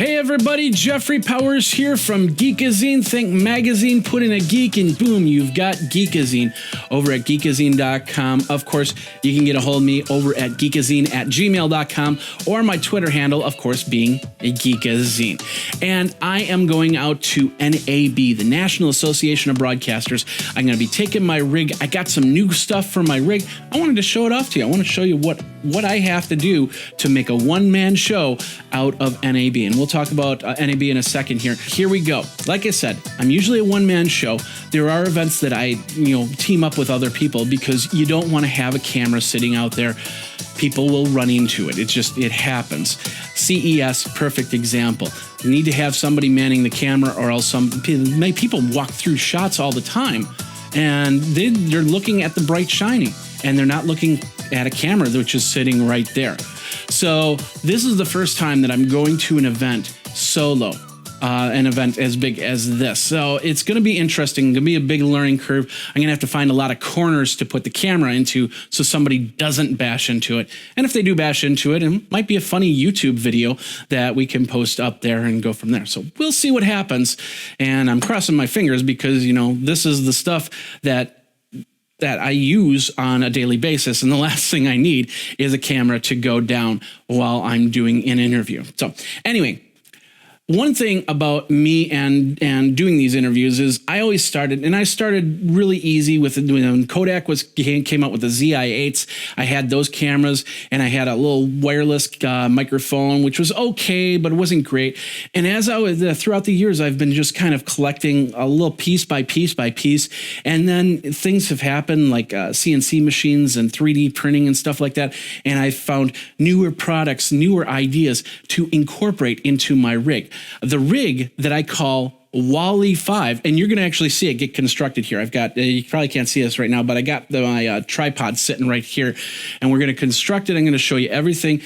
Hey everybody, Jeffrey Powers here from Geekazine. Think magazine, put in a geek, and boom, you've got Geekazine over at geekazine.com. Of course, you can get a hold of me over at geekazine@gmail.com or my Twitter handle, of course, being a Geekazine. And I am going out to NAB, the National Association of Broadcasters. I'm going to be taking my rig. I got some new stuff for my rig. I wanted to show it off to you. I want to show you what I have to do to make a one-man show out of NAB. And we'll talk about NAB in a second here. Here we go. Like I said, I'm usually a one-man show. There are events that I, team up with other people because you don't want to have a camera sitting out there. People will run into it. It happens. CES, perfect example. You need to have somebody manning the camera or else people walk through shots all the time and they're looking at the bright shiny and they're not looking at a camera which is sitting right there. So this is the first time that I'm going to an event solo, an event as big as this. So it's going to be interesting. It's going to be a big learning curve. I'm going to have to find a lot of corners to put the camera into so somebody doesn't bash into it. And if they do bash into it, it might be a funny YouTube video that we can post up there and go from there. So we'll see what happens. And I'm crossing my fingers because, this is the stuff that I use on a daily basis. And the last thing I need is a camera to go down while I'm doing an interview. So anyway, one thing about me and doing these interviews is I started really easy with it. When Kodak came out with the ZI-8s, I had those cameras and I had a little wireless microphone, which was okay, but it wasn't great. And as I was throughout the years, I've been just kind of collecting a little piece by piece by piece. And then things have happened like CNC machines and 3D printing and stuff like that. And I found newer products, newer ideas to incorporate into my rig. The rig that I call Walle5, and you're going to actually see it get constructed here. I've got, you probably can't see this right now, but I got my tripod sitting right here, and we're going to construct it. I'm going to show you everything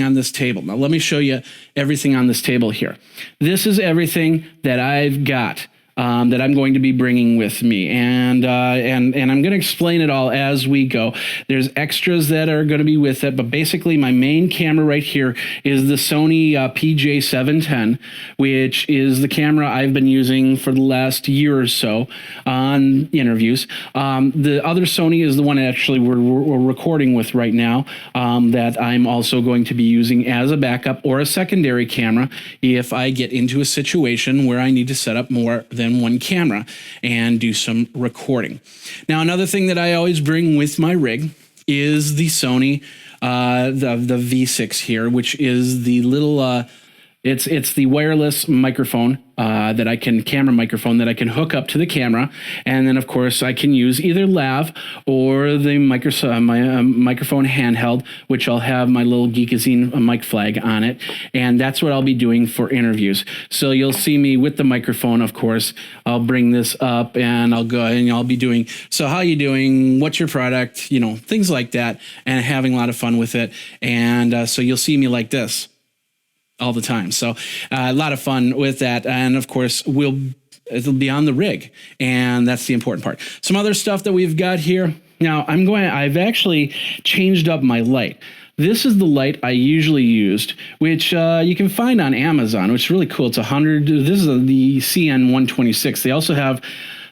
on this table. Now, let me show you everything on this table here. This is everything that I've got. That I'm going to be bringing with me, and I'm going to explain it all as we go. There's extras that are going to be with it, but basically my main camera right here is the Sony PJ710, which is the camera I've been using for the last year or so on interviews. The other Sony is the one actually we're recording with right now, that I'm also going to be using as a backup or a secondary camera if I get into a situation where I need to set up more than one camera and do some recording. Now, another thing that I always bring with my rig is the Sony, the V6 here, which is the little, it's the wireless microphone camera microphone that I can hook up to the camera. And then, of course, I can use either lav or the microphone handheld, which I'll have my little Geekazine mic flag on it. And that's what I'll be doing for interviews. So you'll see me with the microphone, of course. I'll bring this up and I'll go and I'll be doing, so how you doing? What's your product? Things like that, and having a lot of fun with it. And so you'll see me like this all the time. So a lot of fun with that. And of course, it'll be on the rig, and that's the important part. Some other stuff that we've got here. Now I've actually changed up my light. This is the light I usually used, which you can find on Amazon, which is really cool. It's 100. This is the CN126. They also have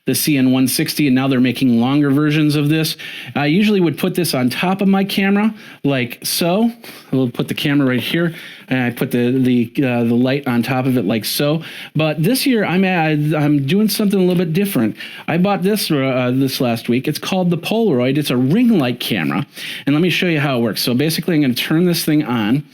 the CN160, and now they're making longer versions of this. I usually would put this on top of my camera, like so. I'll put the camera right here, and I put the light on top of it, like so. But this year, I'm doing something a little bit different. I bought this this last week. It's called the Polaroid. It's a ring light camera, and let me show you how it works. So basically, I'm going to turn this thing on.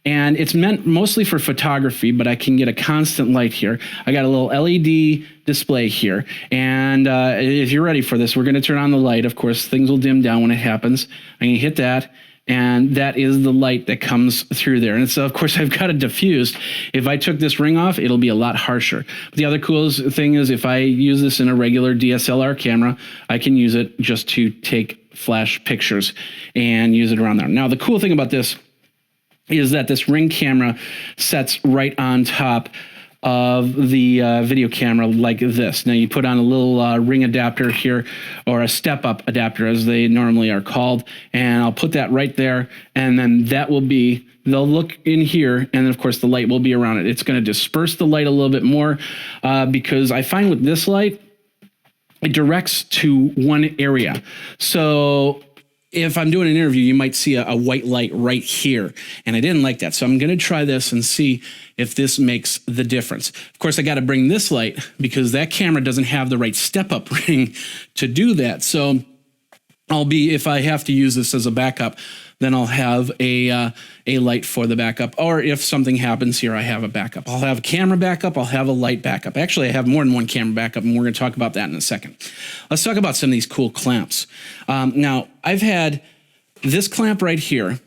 And it's meant mostly for photography, but I can get a constant light here. I got a little LED display here. And if you're ready for this, we're going to turn on the light. Of course, things will dim down when it happens. I'm going to hit that. And that is the light that comes through there. And so, of course, I've got it diffused. If I took this ring off, it'll be a lot harsher. But the other coolest thing is if I use this in a regular DSLR camera, I can use it just to take flash pictures and use it around there. Now, the cool thing about this is that this ring camera sets right on top of the video camera like this. Now you put on a little ring adapter here, or a step-up adapter as they normally are called, and I'll put that right there, and then that will be, they'll look in here, and then of course the light will be around it. It's going to disperse the light a little bit more because I find with this light, it directs to one area. So if I'm doing an interview, you might see a white light right here, and I didn't like that. So I'm going to try this and see if this makes the difference. Of course, I got to bring this light because that camera doesn't have the right step-up ring to do that. So if I have to use this as a backup, then I'll have a light for the backup. Or if something happens here, I have a backup. I'll have a camera backup. I'll have a light backup. Actually, I have more than one camera backup, and we're going to talk about that in a second. Let's talk about some of these cool clamps. Now, I've had this clamp right here,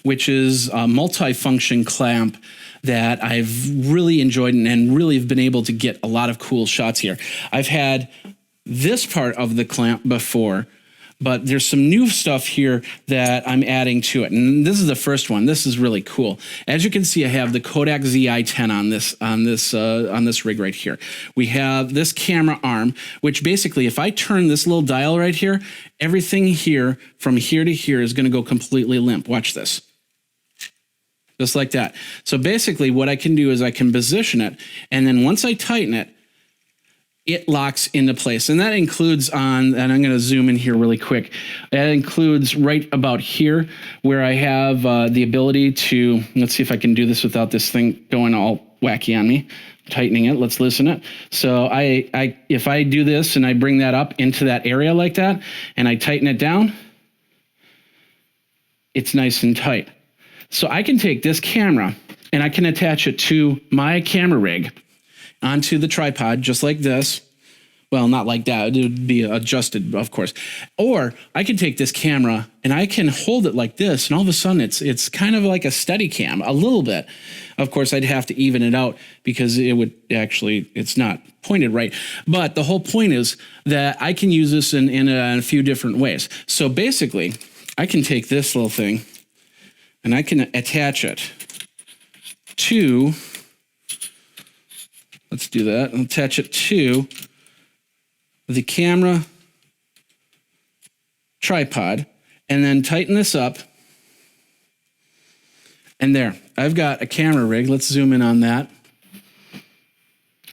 which is a multi-function clamp that I've really enjoyed and really have been able to get a lot of cool shots here. I've had this part of the clamp before, but there's some new stuff here that I'm adding to it. And this is the first one. This is really cool. As you can see, I have the Kodak ZI-10 on this rig right here. We have this camera arm, which basically, if I turn this little dial right here, everything here from here to here is going to go completely limp. Watch this. Just like that. So basically, what I can do is I can position it, and then once I tighten it, it locks into place. And that includes and I'm going to zoom in here really quick. That includes right about here where I have the ability to, let's see if I can do this without this thing going all wacky on me. Tightening it, let's loosen it. So if I do this and I bring that up into that area like that, and I tighten it down, it's nice and tight. So I can take this camera and I can attach it to my camera rig onto the tripod, just like this. Well, not like that. It would be adjusted, of course. Or I can take this camera and I can hold it like this, and all of a sudden it's kind of like a steady cam, a little bit. Of course, I'd have to even it out because it's not pointed right. But the whole point is that I can use this in a few different ways. So basically, I can take this little thing and I can attach it to, let's do that. I'll attach it to the camera tripod and then tighten this up. And there, I've got a camera rig. Let's zoom in on that.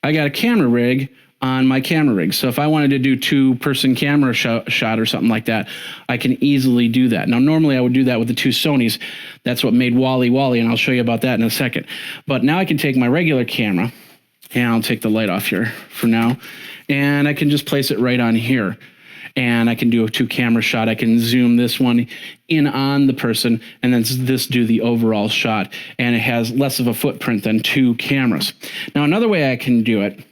I got a camera rig on my camera rig. So if I wanted to do two-person camera shot or something like that, I can easily do that. Now, normally I would do that with the two Sonys. That's what made Walle5, and I'll show you about that in a second. But now I can take my regular camera, and I'll take the light off here for now, and I can just place it right on here. And I can do a two-camera shot. I can zoom this one in on the person, and then this do the overall shot. And it has less of a footprint than two cameras. Now, another way I can do it,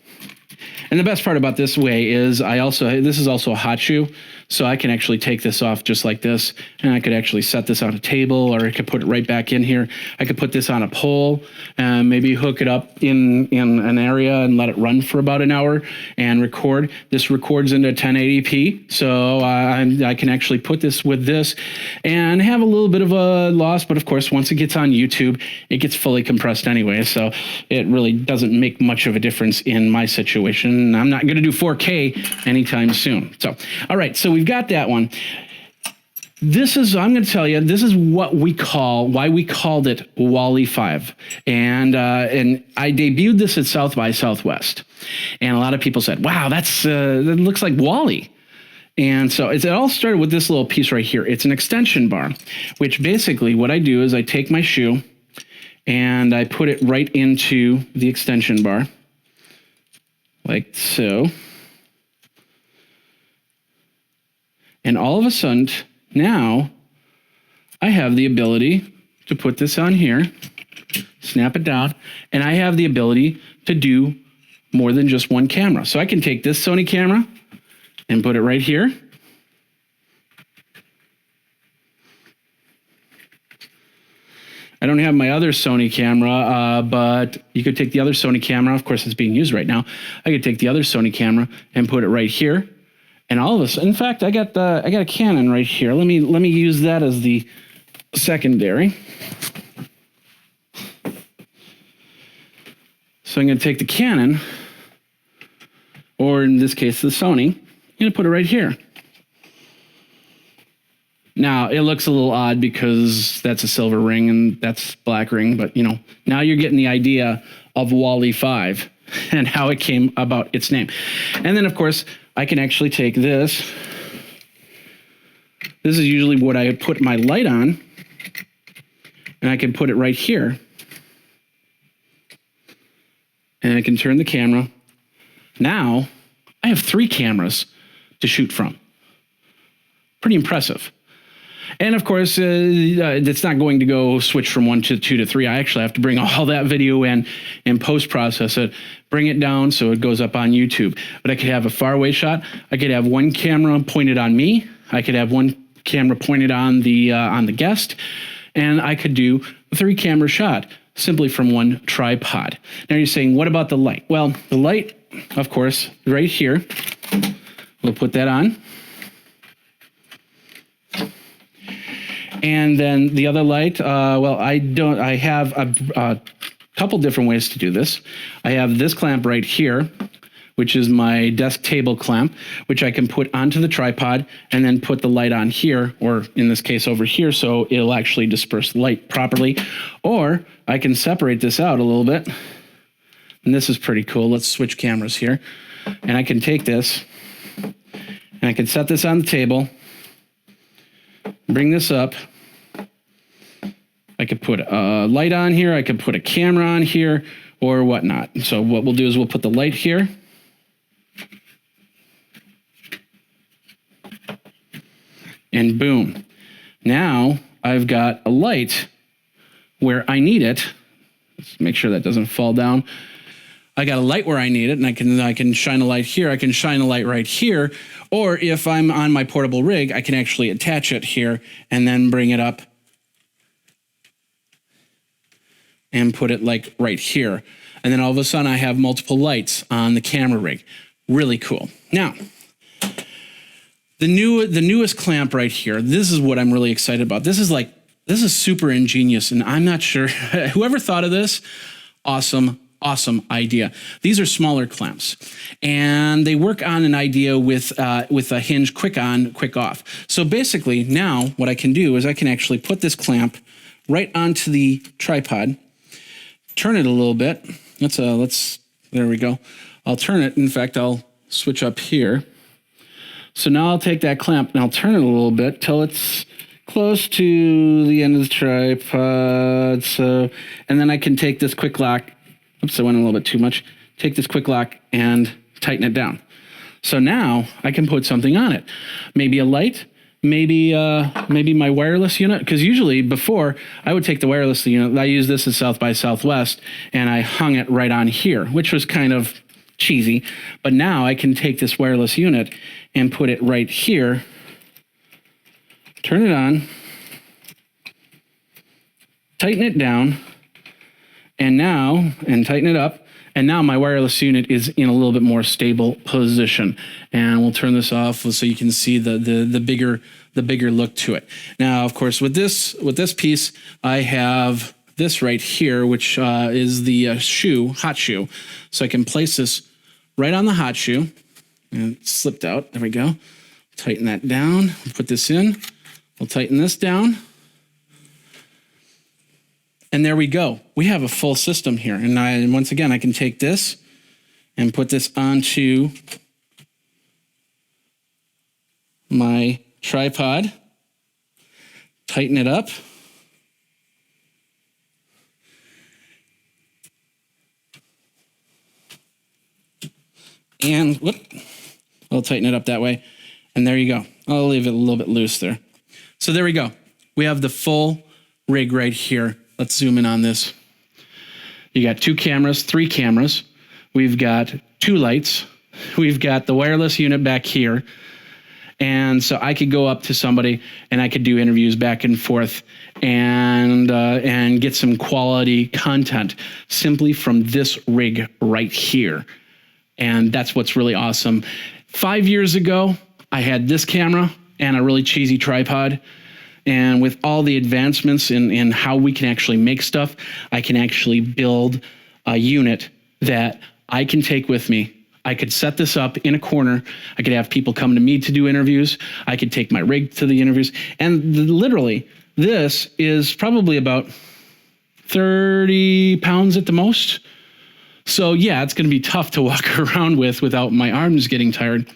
and the best part about this way is this is also a hot shoe, so I can actually take this off just like this, and I could actually set this on a table, or I could put it right back in here. I could put this on a pole, and maybe hook it up in an area and let it run for about an hour and record. This records into 1080p, so I can actually put this with this and have a little bit of a loss, but of course, once it gets on YouTube, it gets fully compressed anyway, so it really doesn't make much of a difference in my situation. I'm not going to do 4K anytime soon. So, all right, so we've got that one. I'm going to tell you, this is why we called it Walle5. And I debuted this at South by Southwest. And a lot of people said, wow, that looks like Wally. And so it all started with this little piece right here. It's an extension bar, which basically what I do is I take my shoe and I put it right into the extension bar, like so. And all of a sudden, now I have the ability to put this on here, snap it down, and I have the ability to do more than just one camera. So I can take this Sony camera and put it right here. I don't have my other Sony camera, but you could take the other Sony camera. Of course, it's being used right now. I could take the other Sony camera and put it right here. And all of this, in fact, I got a Canon right here. Let me use that as the secondary. So So I'm going to take the Canon, or in this case, the Sony, I'm going to put it right here. Now, it looks a little odd because that's a silver ring and that's black ring, but you know, now you're getting the idea of Walle5 and how it came about its name. And then, of course, I can actually take this. This is usually what I would put my light on, and I can put it right here. And I can turn the camera. Now, I have 3 cameras to shoot from. Pretty impressive. And of course, it's not going to go switch from 1 to 2 to 3. I actually have to bring all that video in and post-process it, bring it down so it goes up on YouTube. But I could have a faraway shot. I could have 1 camera pointed on me. I could have 1 camera pointed on the guest. And I could do a 3-camera shot simply from 1 tripod. Now you're saying, what about the light? Well, the light, of course, right here. We'll put that on. And then the other light, I have a couple different ways to do this. I have this clamp right here, which is my desk table clamp, which I can put onto the tripod and then put the light on here, or in this case over here, so it'll actually disperse light properly. Or I can separate this out a little bit. And this is pretty cool. Let's switch cameras here. And I can take this and I can set this on the table, bring this up. I could put a light on here. I could put a camera on here or whatnot. So what we'll do is we'll put the light here. And boom. Now I've got a light where I need it. Let's make sure that doesn't fall down. I got a light where I need it, and I can shine a light here. I can shine a light right here. Or if I'm on my portable rig, I can actually attach it here and then bring it up and put it like right here. And then all of a sudden I have multiple lights on the camera rig. Really cool. Now, the newest clamp right here, this is what I'm really excited about. This is super ingenious, and I'm not sure, whoever thought of this, awesome idea. These are smaller clamps, and they work on an idea with a hinge quick on, quick off. So basically now what I can do is I can actually put this clamp right onto the tripod, turn it a little bit. There we go. I'll turn it. In fact, I'll switch up here. So now I'll take that clamp and I'll turn it a little bit till it's close to the end of the tripod. So, and then I can take this quick lock. Oops, I went a little bit too much. Take this quick lock and tighten it down. So now I can put something on it. Maybe a light, maybe my wireless unit. Because usually before I would take the wireless unit. I used this at South by Southwest and I hung it right on here, which was kind of cheesy. But now I can take this wireless unit and put it right here. Turn it on. Tighten it down. And tighten it up. And now my wireless unit is in a little bit more stable position. And we'll turn this off so you can see the bigger look to it. Now, of course, with this piece, I have this right here, which is the hot shoe. So I can place this right on the hot shoe. And it slipped out. There we go. Tighten that down. Put this in. We'll tighten this down. And there we go. We have a full system here. And once again, I can take this and put this onto my tripod, tighten it up. And I'll tighten it up that way. And there you go. I'll leave it a little bit loose there. So there we go. We have the full rig right here. Let's zoom in on this. You got 2 cameras, 3 cameras. We've got 2 lights. We've got the wireless unit back here. And so I could go up to somebody and I could do interviews back and forth and get some quality content simply from this rig right here. And that's what's really awesome. 5 years ago, I had this camera and a really cheesy tripod. And with all the advancements in how we can actually make stuff, I can actually build a unit that I can take with me. I could set this up in a corner. I could have people come to me to do interviews. I could take my rig to the interviews. And literally, this is probably about 30 pounds at the most. So yeah, it's going to be tough to walk around with without my arms getting tired.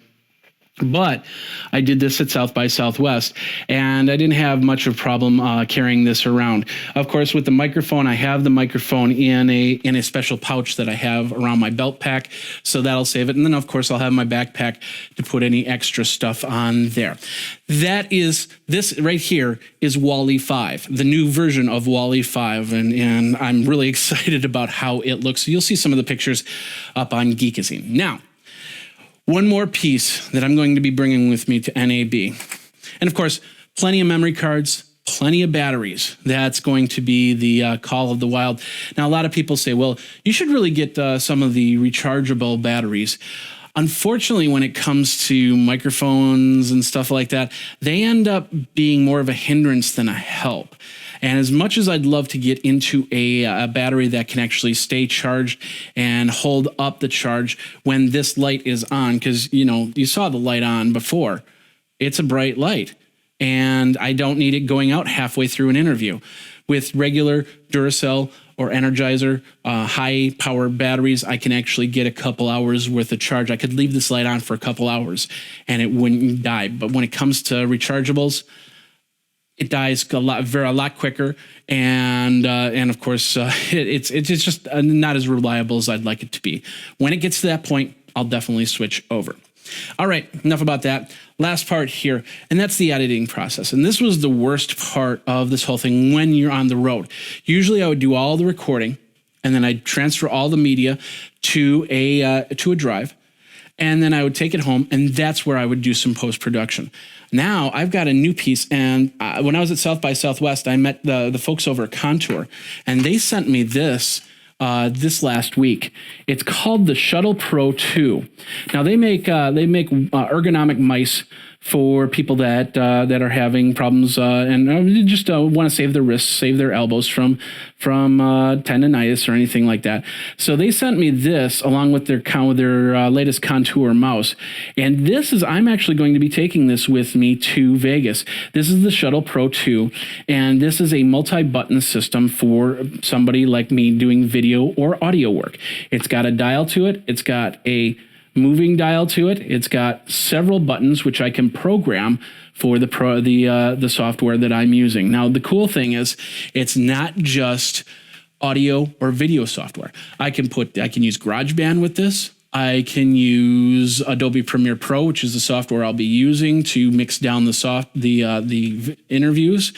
But I did this at South by Southwest, and I didn't have much of a problem carrying this around. Of course, with the microphone, I have the microphone in a special pouch that I have around my belt pack, so that'll save it. And then, of course, I'll have my backpack to put any extra stuff on there. This right here is Walle5, the new version of Walle5, and I'm really excited about how it looks. So you'll see some of the pictures up on Geekazine. Now, one more piece that I'm going to be bringing with me to NAB. And of course, plenty of memory cards, plenty of batteries. That's going to be the call of the wild. Now, a lot of people say, well, you should really get some of the rechargeable batteries. Unfortunately, when it comes to microphones and stuff like that, they end up being more of a hindrance than a help. And as much as I'd love to get into a battery that can actually stay charged and hold up the charge when this light is on, because, you saw the light on before. It's a bright light, and I don't need it going out halfway through an interview. With regular Duracell or Energizer high-power batteries, I can actually get a couple hours worth of charge. I could leave this light on for a couple hours, and it wouldn't die. But when it comes to rechargeables, it dies a lot quicker, and of course it's just not as reliable as I'd like it to be. When it gets to that point, I'll definitely switch over. All right, enough about that. Last part here, and that's the editing process. And this was the worst part of this whole thing when you're on the road. Usually I would do all the recording, and then I'd transfer all the media to a drive, and then I would take it home, and that's where I would do some post-production. Now I've got a new piece, and when I was at South by Southwest, I met the folks over at Contour, and they sent me this last week. It's called the Shuttle Pro 2. Now they make ergonomic mice for people that are having problems and just want to save their wrists, save their elbows from tendonitis or anything like that. So they sent me this along with their latest Contour mouse. And I'm actually going to be taking this with me to Vegas. This is the Shuttle Pro 2, and this is a multi-button system for somebody like me doing video or audio work. It's got a dial to it. It's got a moving dial to it. It's got several buttons which I can program for the software that I'm using. Now, the cool thing is it's not just audio or video software. I can use GarageBand with this. I can use Adobe Premiere Pro, which is the software I'll be using to mix down the interviews.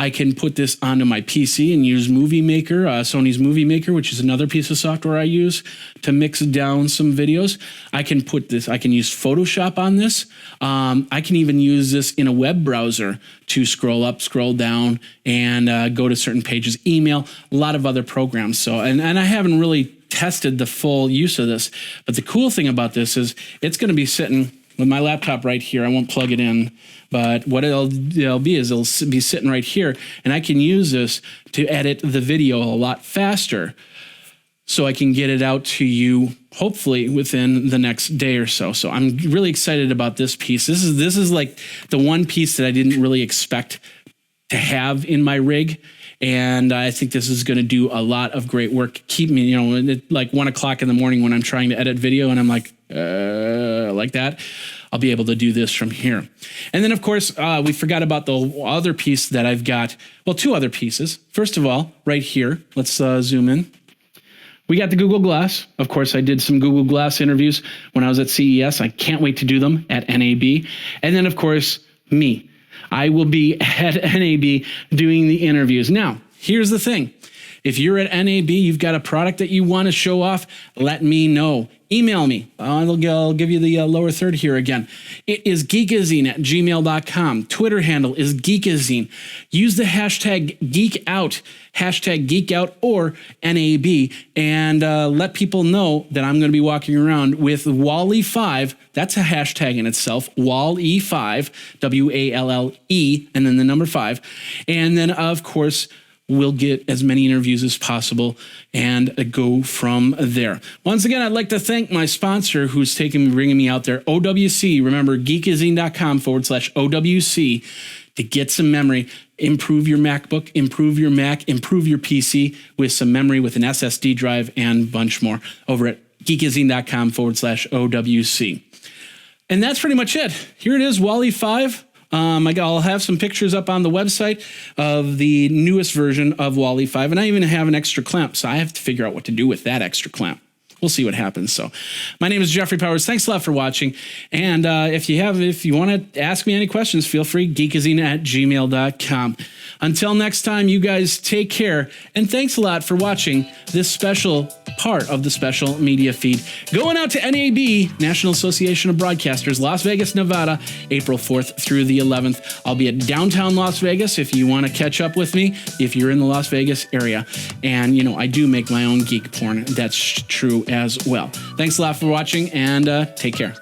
I can put this onto my PC and use Movie Maker, Sony's Movie Maker, which is another piece of software I use to mix down some videos. I can use Photoshop on this. I can even use this in a web browser to scroll up, scroll down, and go to certain pages, email, a lot of other programs. So, and I haven't really tested the full use of this, but the cool thing about this is it's going to be sitting with my laptop right here. I won't plug it in, but what it'll be sitting right here, and I can use this to edit the video a lot faster, so I can get it out to you hopefully within the next day or so. So I'm really excited about this piece. This is like the one piece that I didn't really expect to have in my rig. And I think this is going to do a lot of great work. Keep me, like 1 o'clock in the morning when I'm trying to edit video and I'm like that, I'll be able to do this from here. And then, of course, we forgot about the other piece that I've got. Well, two other pieces. First of all, right here, let's zoom in. We got the Google Glass. Of course, I did some Google Glass interviews when I was at CES. I can't wait to do them at NAB. And then, of course, me. I will be at NAB doing the interviews. Now, here's the thing. If you're at NAB, you've got a product that you want to show off, let me know. Email me. I'll give you the lower third here again. It is geekazine@gmail.com. Twitter handle is Geekazine. Use the hashtag GeekOut, or NAB, and let people know that I'm going to be walking around with Walle5. That's a hashtag in itself, Walle5, WALLE, and then the number 5. And then, of course, we'll get as many interviews as possible and go from there. Once again, I'd like to thank my sponsor who's bringing me out there, OWC. Remember, geekazine.com/OWC to get some memory. Improve your MacBook, improve your Mac, improve your PC with some memory with an SSD drive and a bunch more over at geekazine.com/OWC. And that's pretty much it. Here it is, Walle5. I'll have some pictures up on the website of the newest version of Walle5, and I even have an extra clamp, so I have to figure out what to do with that extra clamp. We'll see what happens. So my name is Jeffrey Powers. Thanks a lot for watching. And if you want to ask me any questions, feel free, geekazine@gmail.com. Until next time, you guys take care. And thanks a lot for watching this special part of the special media feed. Going out to NAB, National Association of Broadcasters, Las Vegas, Nevada, April 4th through the 11th. I'll be at downtown Las Vegas if you want to catch up with me, if you're in the Las Vegas area. And, I do make my own geek porn. That's true as well. Thanks a lot for watching, and take care.